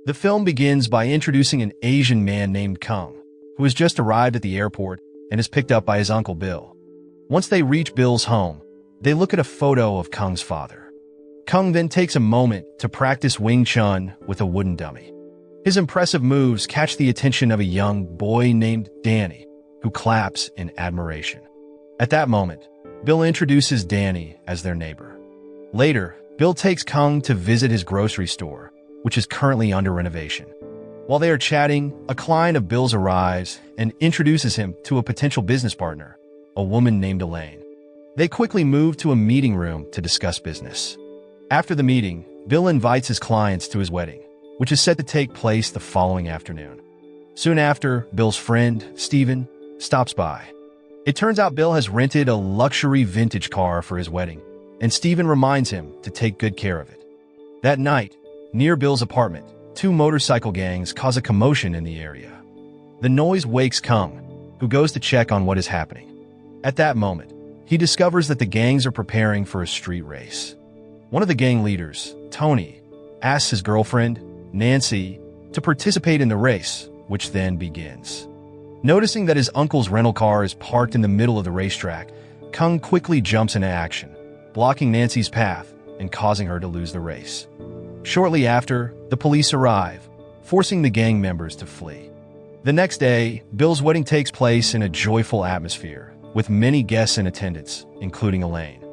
The film begins by introducing an Asian man named Kung, who has just arrived at the airport and is picked up by his uncle Bill. Once they reach Bill's home, they look at a photo of Kung's father. Kung then takes a moment to practice Wing Chun with a wooden dummy. His impressive moves catch the attention of a young boy named Danny, who claps in admiration. At that moment, Bill introduces Danny as their neighbor. Later, Bill takes Kung to visit his grocery store, which is currently under renovation. While they are chatting, a client of Bill's arrives and introduces him to a potential business partner, a woman named Elaine. They quickly move to a meeting room to discuss business. After the meeting, Bill invites his clients to his wedding, which is set to take place the following afternoon. Soon after, Bill's friend, Steven, stops by. It turns out Bill has rented a luxury vintage car for his wedding, and Steven reminds him to take good care of it. That night, near Bill's apartment, two motorcycle gangs cause a commotion in the area. The noise wakes Kung, who goes to check on what is happening. At that moment, he discovers that the gangs are preparing for a street race. One of the gang leaders, Tony, asks his girlfriend, Nancy, to participate in the race, which then begins. Noticing that his uncle's rental car is parked in the middle of the racetrack, Kung quickly jumps into action, blocking Nancy's path and causing her to lose the race. Shortly after, the police arrive, forcing the gang members to flee. The next day, Bill's wedding takes place in a joyful atmosphere, with many guests in attendance, including Elaine.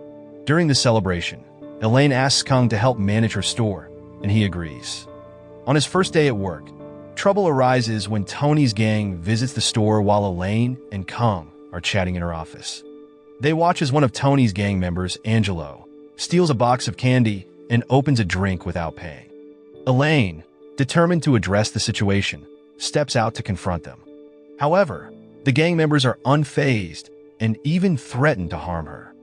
During the celebration, Elaine asks Kung to help manage her store, and he agrees. On his first day at work, trouble arises when Tony's gang visits the store while Elaine and Kung are chatting in her office. They watch as one of Tony's gang members, Angelo, steals a box of candy and opens a drink without paying. Elaine, determined to address the situation, steps out to confront them. However, the gang members are unfazed and even threaten to harm her.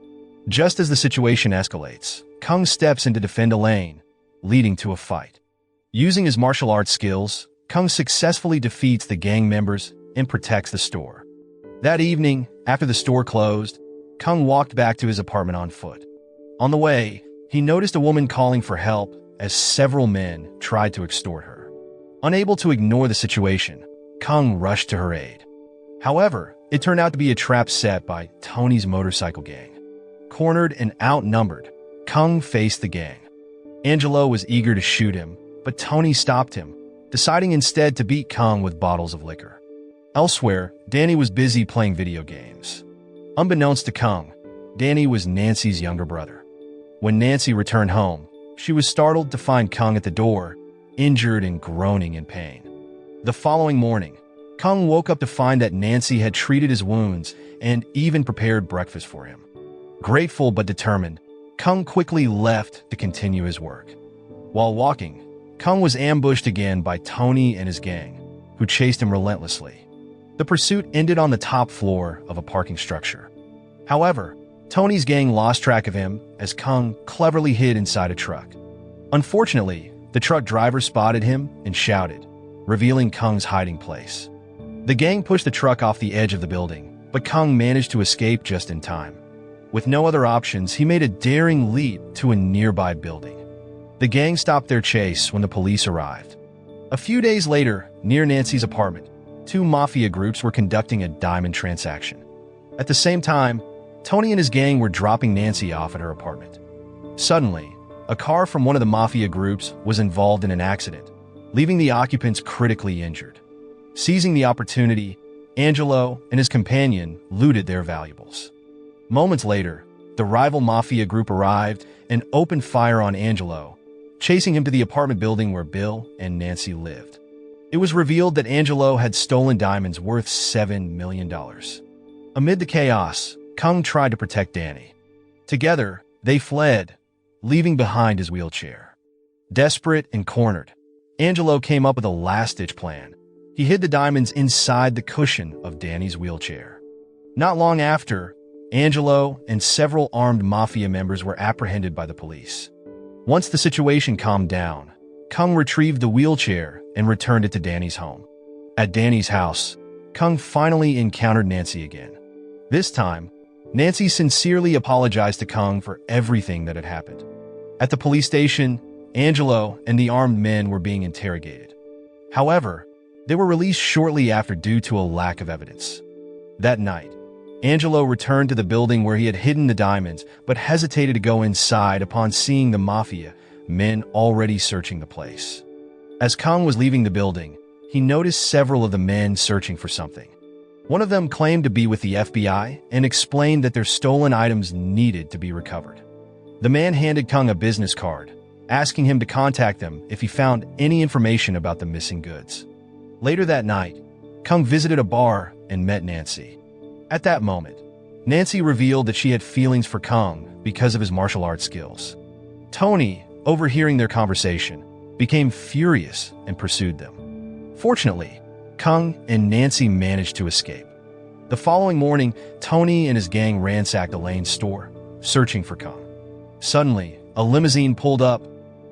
Just as the situation escalates, Kung steps in to defend Elaine, leading to a fight. Using his martial arts skills, Kung successfully defeats the gang members and protects the store. That evening, after the store closed, Kung walked back to his apartment on foot. On the way, he noticed a woman calling for help as several men tried to extort her. Unable to ignore the situation, Kung rushed to her aid. However, it turned out to be a trap set by Tony's motorcycle gang. Cornered and outnumbered, Kung faced the gang. Angelo was eager to shoot him, but Tony stopped him, deciding instead to beat Kung with bottles of liquor. Elsewhere, Danny was busy playing video games. Unbeknownst to Kung, Danny was Nancy's younger brother. When Nancy returned home, she was startled to find Kung at the door, injured and groaning in pain. The following morning, Kung woke up to find that Nancy had treated his wounds and even prepared breakfast for him. Grateful but determined, Kung quickly left to continue his work. While walking, Kung was ambushed again by Tony and his gang, who chased him relentlessly. The pursuit ended on the top floor of a parking structure. However, Tony's gang lost track of him as Kung cleverly hid inside a truck. Unfortunately, the truck driver spotted him and shouted, revealing Kung's hiding place. The gang pushed the truck off the edge of the building, but Kung managed to escape just in time. With no other options, he made a daring leap to a nearby building. The gang stopped their chase when the police arrived. A few days later, near Nancy's apartment, two mafia groups were conducting a diamond transaction. At the same time, Tony and his gang were dropping Nancy off at her apartment. Suddenly, a car from one of the mafia groups was involved in an accident, leaving the occupants critically injured. Seizing the opportunity, Angelo and his companion looted their valuables. Moments later, the rival mafia group arrived and opened fire on Angelo, chasing him to the apartment building where Bill and Nancy lived. It was revealed that Angelo had stolen diamonds worth $7 million. Amid the chaos, Kung tried to protect Danny. Together, they fled, leaving behind his wheelchair. Desperate and cornered, Angelo came up with a last-ditch plan. He hid the diamonds inside the cushion of Danny's wheelchair. Not long after, Angelo and several armed mafia members were apprehended by the police. Once the situation calmed down, Kung retrieved the wheelchair and returned it to Danny's home. At Danny's house, Kung finally encountered Nancy again. This time, Nancy sincerely apologized to Kung for everything that had happened. At the police station, Angelo and the armed men were being interrogated. However, they were released shortly after due to a lack of evidence. That night, Angelo returned to the building where he had hidden the diamonds, but hesitated to go inside upon seeing the mafia men already searching the place. As Kung was leaving the building, he noticed several of the men searching for something. One of them claimed to be with the FBI and explained that their stolen items needed to be recovered. The man handed Kung a business card, asking him to contact them if he found any information about the missing goods. Later that night, Kung visited a bar and met Nancy. At that moment, Nancy revealed that she had feelings for Kung because of his martial arts skills. Tony, overhearing their conversation, became furious and pursued them. Fortunately, Kung and Nancy managed to escape. The following morning, Tony and his gang ransacked Elaine's store, searching for Kung. Suddenly, a limousine pulled up,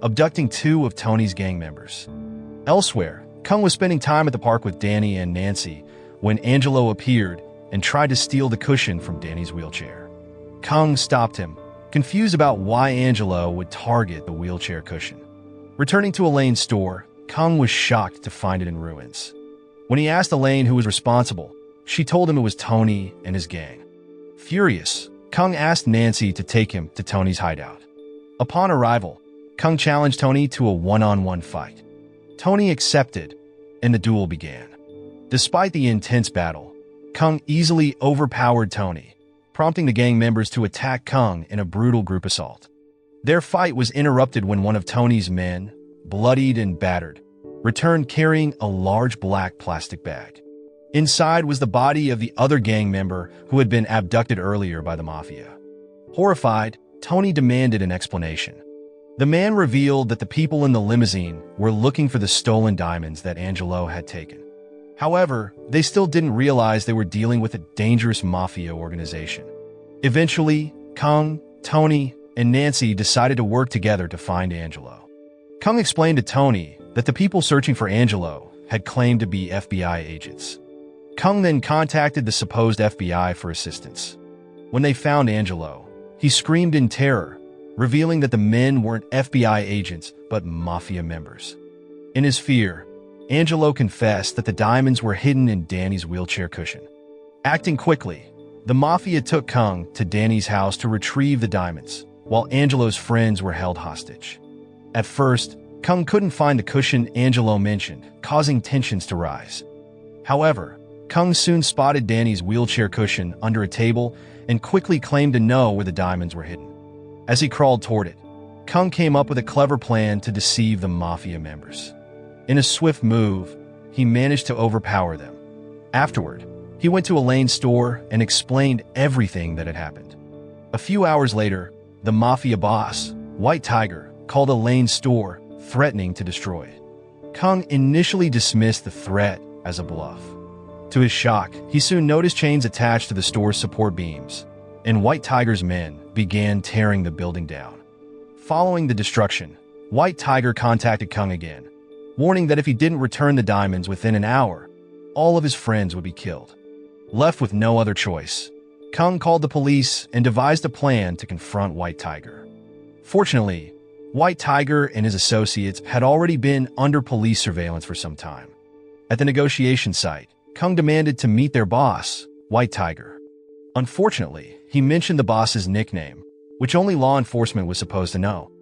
abducting two of Tony's gang members. Elsewhere, Kung was spending time at the park with Danny and Nancy when Angelo appeared and tried to steal the cushion from Danny's wheelchair. Kung stopped him, confused about why Angelo would target the wheelchair cushion. Returning to Elaine's store, Kung was shocked to find it in ruins. When he asked Elaine who was responsible, she told him it was Tony and his gang. Furious, Kung asked Nancy to take him to Tony's hideout. Upon arrival, Kung challenged Tony to a one-on-one fight. Tony accepted, and the duel began. Despite the intense battle, Kung easily overpowered Tony, prompting the gang members to attack Kung in a brutal group assault. Their fight was interrupted when one of Tony's men, bloodied and battered, returned carrying a large black plastic bag. Inside was the body of the other gang member who had been abducted earlier by the mafia. Horrified, Tony demanded an explanation. The man revealed that the people in the limousine were looking for the stolen diamonds that Angelo had taken. However, they still didn't realize they were dealing with a dangerous mafia organization. Eventually, Kung, Tony, and Nancy decided to work together to find Angelo. Kung explained to Tony that the people searching for Angelo had claimed to be FBI agents. Kung then contacted the supposed FBI for assistance. When they found Angelo, he screamed in terror, revealing that the men weren't FBI agents but mafia members. In his fear, Angelo confessed that the diamonds were hidden in Danny's wheelchair cushion. Acting quickly, the mafia took Kung to Danny's house to retrieve the diamonds, while Angelo's friends were held hostage. At first, Kung couldn't find the cushion Angelo mentioned, causing tensions to rise. However, Kung soon spotted Danny's wheelchair cushion under a table and quickly claimed to know where the diamonds were hidden. As he crawled toward it, Kung came up with a clever plan to deceive the mafia members. In a swift move, he managed to overpower them. Afterward, he went to Elaine's store and explained everything that had happened. A few hours later, the mafia boss, White Tiger, called Elaine's store, threatening to destroy it. Kung initially dismissed the threat as a bluff. To his shock, he soon noticed chains attached to the store's support beams, and White Tiger's men began tearing the building down. Following the destruction, White Tiger contacted Kung again, warning that if he didn't return the diamonds within an hour, all of his friends would be killed. Left with no other choice, Kung called the police and devised a plan to confront White Tiger. Fortunately, White Tiger and his associates had already been under police surveillance for some time. At the negotiation site, Kung demanded to meet their boss, White Tiger. Unfortunately, he mentioned the boss's nickname, which only law enforcement was supposed to know.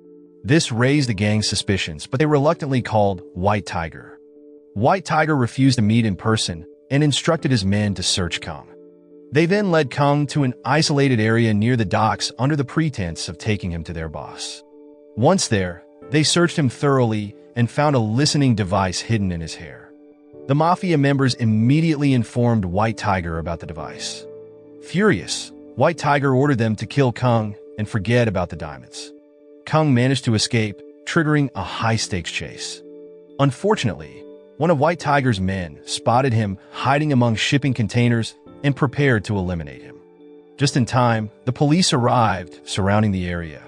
This raised the gang's suspicions, but they reluctantly called White Tiger. White Tiger refused to meet in person and instructed his men to search Kung. They then led Kung to an isolated area near the docks under the pretense of taking him to their boss. Once there, they searched him thoroughly and found a listening device hidden in his hair. The mafia members immediately informed White Tiger about the device. Furious, White Tiger ordered them to kill Kung and forget about the diamonds. Kung managed to escape, triggering a high-stakes chase. Unfortunately, one of White Tiger's men spotted him hiding among shipping containers and prepared to eliminate him. Just in time, the police arrived, surrounding the area.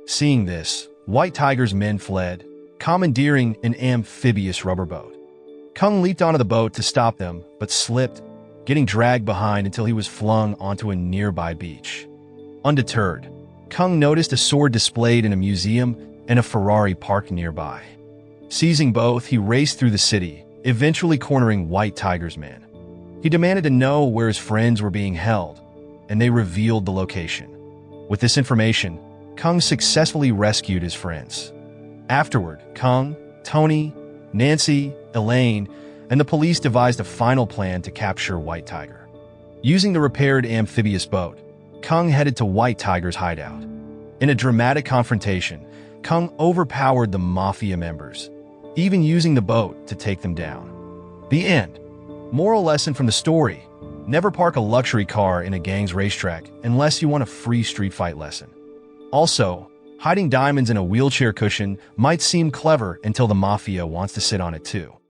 Seeing this, White Tiger's men fled, commandeering an amphibious rubber boat. Kung leaped onto the boat to stop them, but slipped, getting dragged behind until he was flung onto a nearby beach. Undeterred, Kung noticed a sword displayed in a museum and a Ferrari parked nearby. Seizing both, he raced through the city, eventually cornering White Tiger's men. He demanded to know where his friends were being held, and they revealed the location. With this information, Kung successfully rescued his friends. Afterward, Kung, Tony, Nancy, Elaine, and the police devised a final plan to capture White Tiger. Using the repaired amphibious boat, Kung headed to White Tiger's hideout. In a dramatic confrontation, Kung overpowered the mafia members, even using the boat to take them down. The end. Moral lesson from the story: never park a luxury car in a gang's racetrack unless you want a free street fight lesson. Also, hiding diamonds in a wheelchair cushion might seem clever until the mafia wants to sit on it too.